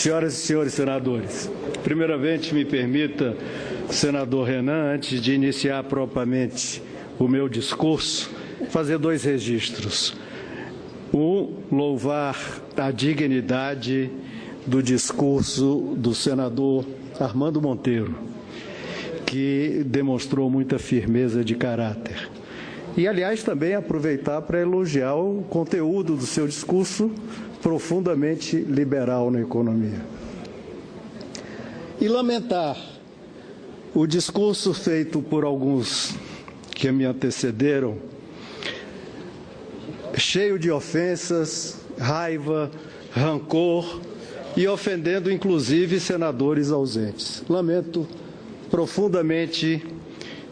Senhoras e senhores senadores, primeiramente me permita, senador Renan, antes de iniciar propriamente o meu discurso, fazer dois registros. Louvar a dignidade do discurso do senador Armando Monteiro, que demonstrou muita firmeza de caráter. E, aliás, também aproveitar para elogiar o conteúdo do seu discurso, profundamente liberal na economia. E lamentar o discurso feito por alguns que me antecederam, cheio de ofensas, raiva, rancor e ofendendo, inclusive, senadores ausentes. Lamento profundamente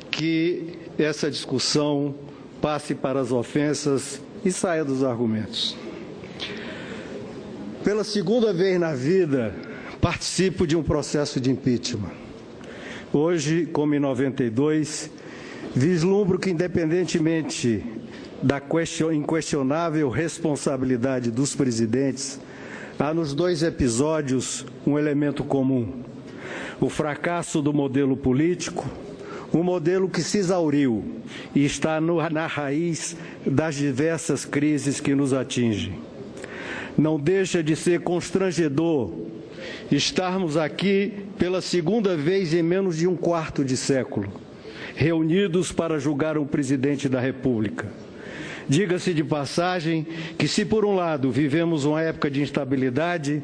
que essa discussão passe para as ofensas e saia dos argumentos. Pela segunda vez na vida, participo de um processo de impeachment. Hoje, como em 92, vislumbro que, independentemente da inquestionável responsabilidade dos presidentes, há nos dois episódios um elemento comum: o fracasso do modelo político, um modelo que se exauriu e está na raiz das diversas crises que nos atingem. Não deixa de ser constrangedor estarmos aqui pela segunda vez em menos de um quarto de século, reunidos para julgar um presidente da República. Diga-se de passagem que, se por um lado vivemos uma época de instabilidade,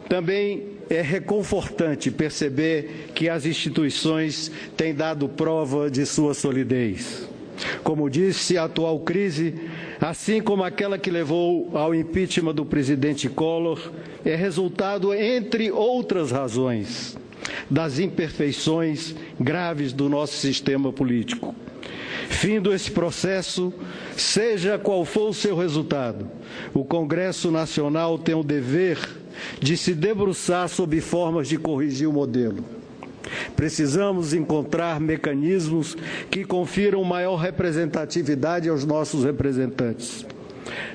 também é reconfortante perceber que as instituições têm dado prova de sua solidez. Como disse, a atual crise, assim como aquela que levou ao impeachment do presidente Collor, é resultado, entre outras razões, das imperfeições graves do nosso sistema político. Findo esse processo, seja qual for o seu resultado, o Congresso Nacional tem o dever de se debruçar sobre formas de corrigir o modelo. Precisamos encontrar mecanismos que confiram maior representatividade aos nossos representantes.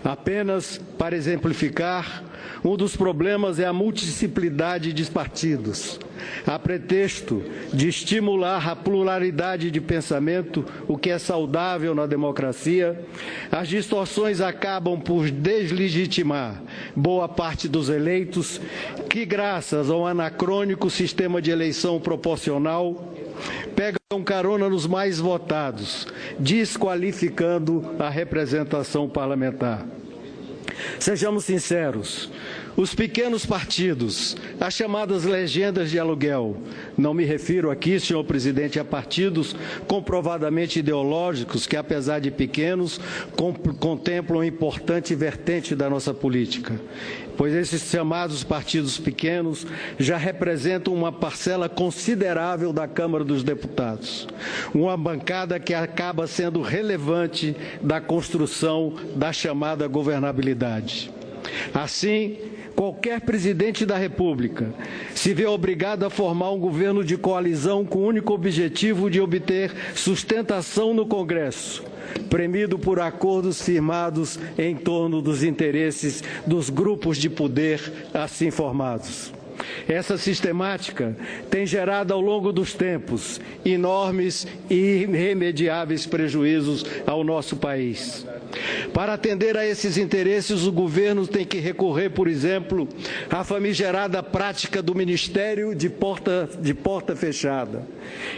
Apenas para exemplificar, um dos problemas é a multiplicidade de partidos. A pretexto de estimular a pluralidade de pensamento, o que é saudável na democracia, as distorções acabam por deslegitimar boa parte dos eleitos que, graças ao anacrônico sistema de eleição proporcional, pegam carona nos mais votados, desqualificando a representação parlamentar. Sejamos sinceros, os pequenos partidos, as chamadas legendas de aluguel, não me refiro aqui, senhor presidente, a partidos comprovadamente ideológicos que, apesar de pequenos, contemplam importante vertente da nossa política, pois esses chamados partidos pequenos já representam uma parcela considerável da Câmara dos Deputados, uma bancada que acaba sendo relevante da construção da chamada governabilidade. Assim, qualquer presidente da República se vê obrigado a formar um governo de coalizão com o único objetivo de obter sustentação no Congresso, premido por acordos firmados em torno dos interesses dos grupos de poder assim formados. Essa sistemática tem gerado ao longo dos tempos enormes e irremediáveis prejuízos ao nosso país. Para atender a esses interesses, o governo tem que recorrer, por exemplo, à famigerada prática do Ministério de porta fechada.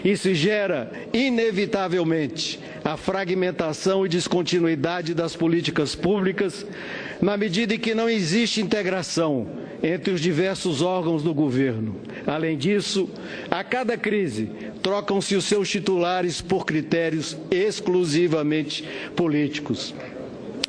Isso gera, inevitavelmente, a fragmentação e descontinuidade das políticas públicas, na medida em que não existe integração entre os diversos órgãos do governo. Além disso, a cada crise, trocam-se os seus titulares por critérios exclusivamente políticos.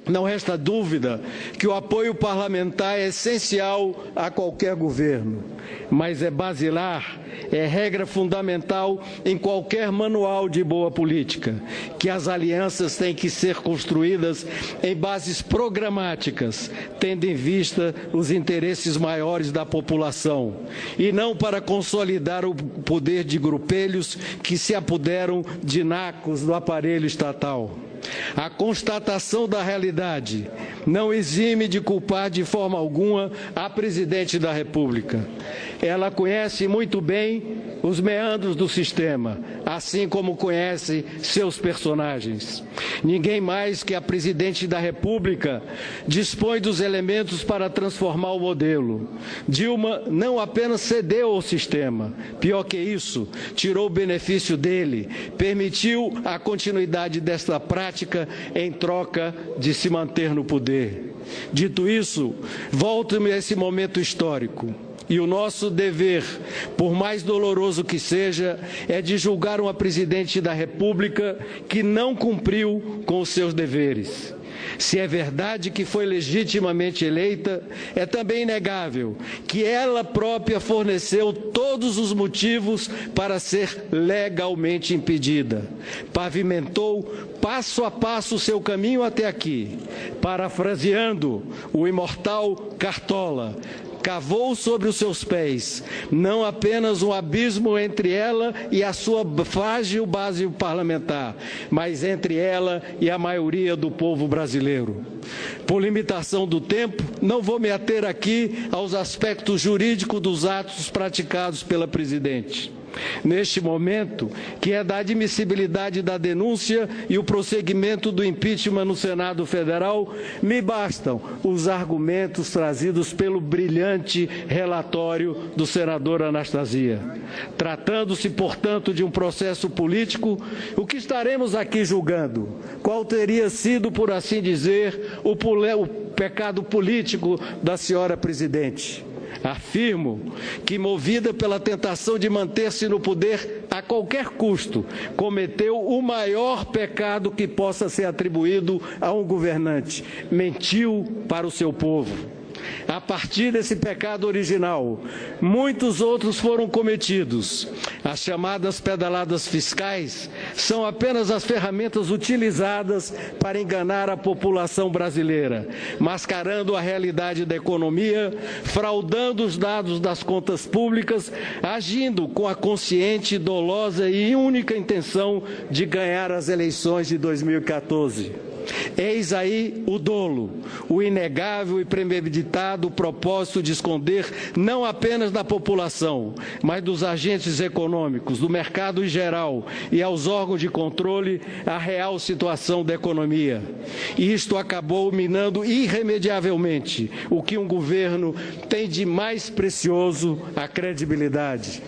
Não resta dúvida que o apoio parlamentar é essencial a qualquer governo, mas é basilar, é regra fundamental em qualquer manual de boa política, que as alianças têm que ser construídas em bases programáticas, tendo em vista os interesses maiores da população, e não para consolidar o poder de grupelhos que se apoderam de nacos do aparelho estatal. A constatação da realidade não exime de culpar de forma alguma a presidente da República. Ela conhece muito bem os meandros do sistema, assim como conhece seus personagens. Ninguém mais que a presidente da República dispõe dos elementos para transformar o modelo. Dilma não apenas cedeu ao sistema, pior que isso, tirou o benefício dele, permitiu a continuidade desta prática em troca de se manter no poder. Dito isso, volto-me a esse momento histórico. E o nosso dever, por mais doloroso que seja, é de julgar uma presidente da República que não cumpriu com os seus deveres. Se é verdade que foi legitimamente eleita, é também inegável que ela própria forneceu todos os motivos para ser legalmente impedida. Pavimentou passo a passo o seu caminho até aqui. Parafraseando o imortal Cartola, cavou sobre os seus pés não apenas um abismo entre ela e a sua frágil base parlamentar, mas entre ela e a maioria do povo brasileiro. Por limitação do tempo, não vou me ater aqui aos aspectos jurídicos dos atos praticados pela presidente. Neste momento, que é da admissibilidade da denúncia e o prosseguimento do impeachment no Senado Federal, me bastam os argumentos trazidos pelo brilhante relatório do senador Anastasia. Tratando-se, portanto, de um processo político, o que estaremos aqui julgando? Qual teria sido, por assim dizer, o pecado político da senhora presidente? Afirmo que, movida pela tentação de manter-se no poder a qualquer custo, cometeu o maior pecado que possa ser atribuído a um governante: mentiu para o seu povo. A partir desse pecado original, muitos outros foram cometidos. As chamadas pedaladas fiscais são apenas as ferramentas utilizadas para enganar a população brasileira, mascarando a realidade da economia, fraudando os dados das contas públicas, agindo com a consciente, dolosa e única intenção de ganhar as eleições de 2014. Eis aí o dolo, o inegável e premeditado propósito de esconder não apenas da população, mas dos agentes econômicos, do mercado em geral e aos órgãos de controle a real situação da economia. Isto acabou minando irremediavelmente o que um governo tem de mais precioso: a credibilidade.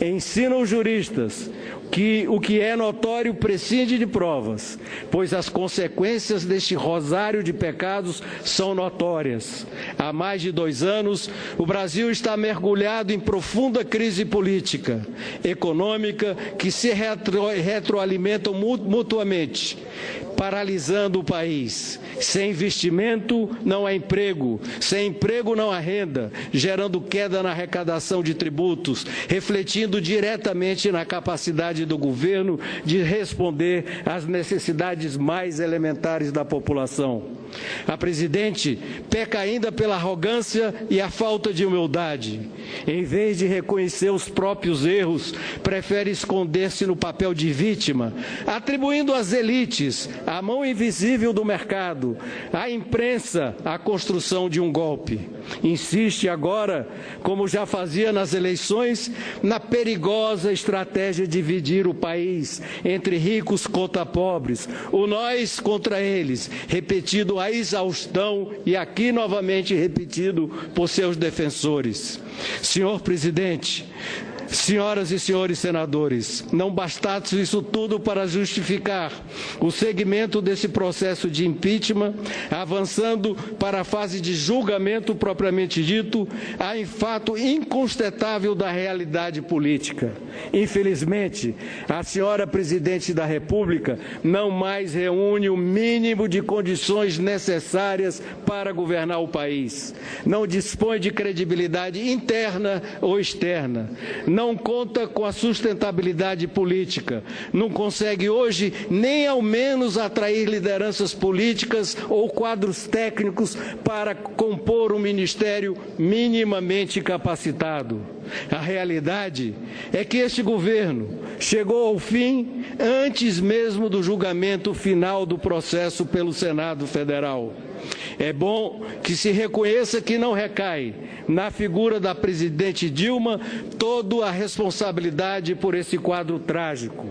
Ensinam os juristas que o que é notório prescinde de provas, pois as consequências deste rosário de pecados são notórias. Há mais de 2 anos, o Brasil está mergulhado em profunda crise política, econômica, que se retroalimentam mutuamente, paralisando o país. Sem investimento não há emprego, sem emprego não há renda, gerando queda na arrecadação de tributos, refletindo diretamente na capacidade do governo de responder às necessidades mais elementares da população. A presidente peca ainda pela arrogância e a falta de humildade. Em vez de reconhecer os próprios erros, prefere esconder-se no papel de vítima, atribuindo às elites, à mão invisível do mercado, à imprensa, a construção de um golpe. Insiste agora, como já fazia nas eleições, na perigosa estratégia de dividir o país entre ricos contra pobres, o nós contra eles, repetido a exaustão e aqui novamente repetido por seus defensores. Senhor presidente, senhoras e senhores senadores, não bastasse isso tudo para justificar o segmento desse processo de impeachment, avançando para a fase de julgamento propriamente dito, há um fato incontestável da realidade política. Infelizmente, a senhora presidente da República não mais reúne o mínimo de condições necessárias para governar o país. Não dispõe de credibilidade interna ou externa. Não não conta com a sustentabilidade política, não consegue hoje nem ao menos atrair lideranças políticas ou quadros técnicos para compor um ministério minimamente capacitado. A realidade é que este governo chegou ao fim antes mesmo do julgamento final do processo pelo Senado Federal. É bom que se reconheça que não recai na figura da presidente Dilma toda a responsabilidade por esse quadro trágico.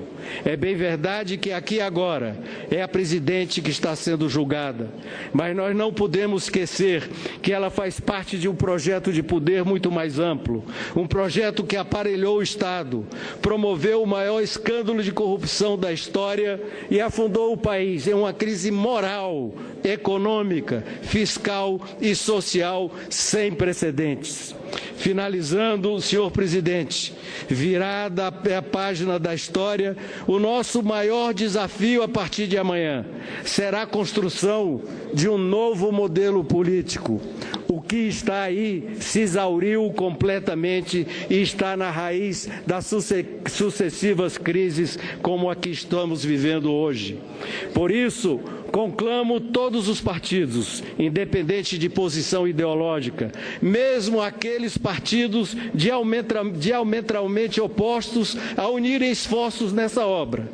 É bem verdade que aqui agora é a presidente que está sendo julgada, mas nós não podemos esquecer que ela faz parte de um projeto de poder muito mais amplo, um projeto que aparelhou o Estado, promoveu o maior escândalo de corrupção da história e afundou o país em uma crise moral, econômica, fiscal e social sem precedentes. Finalizando, senhor presidente, virada a página da história, o nosso maior desafio a partir de amanhã será a construção de um novo modelo político. O que está aí se exauriu completamente e está na raiz das sucessivas crises como a que estamos vivendo hoje. Por isso, conclamo todos os partidos, independente de posição ideológica, mesmo aqueles partidos diametralmente opostos, a unirem esforços nessa obra,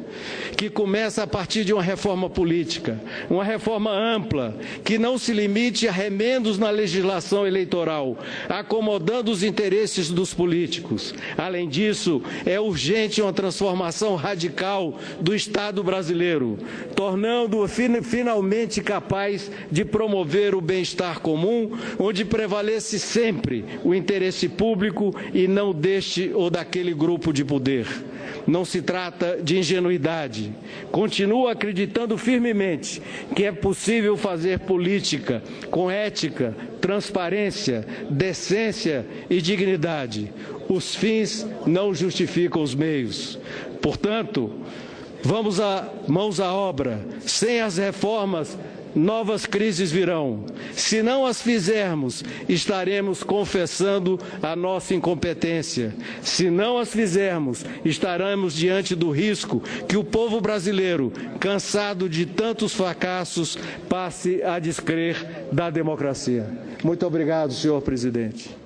que começa a partir de uma reforma política, uma reforma ampla, que não se limite a remendos na legislação eleitoral, acomodando os interesses dos políticos. Além disso, é urgente uma transformação radical do Estado brasileiro, tornando-o finalmente capaz de promover o bem-estar comum, onde prevalece sempre o interesse público e não deste ou daquele grupo de poder. Não se trata de ingenuidade. Continuo acreditando firmemente que é possível fazer política com ética, transparência, decência e dignidade. Os fins não justificam os meios. Portanto, vamos mãos à obra. Sem as reformas, novas crises virão. Se não as fizermos, estaremos confessando a nossa incompetência. Se não as fizermos, estaremos diante do risco que o povo brasileiro, cansado de tantos fracassos, passe a descrer da democracia. Muito obrigado, senhor presidente.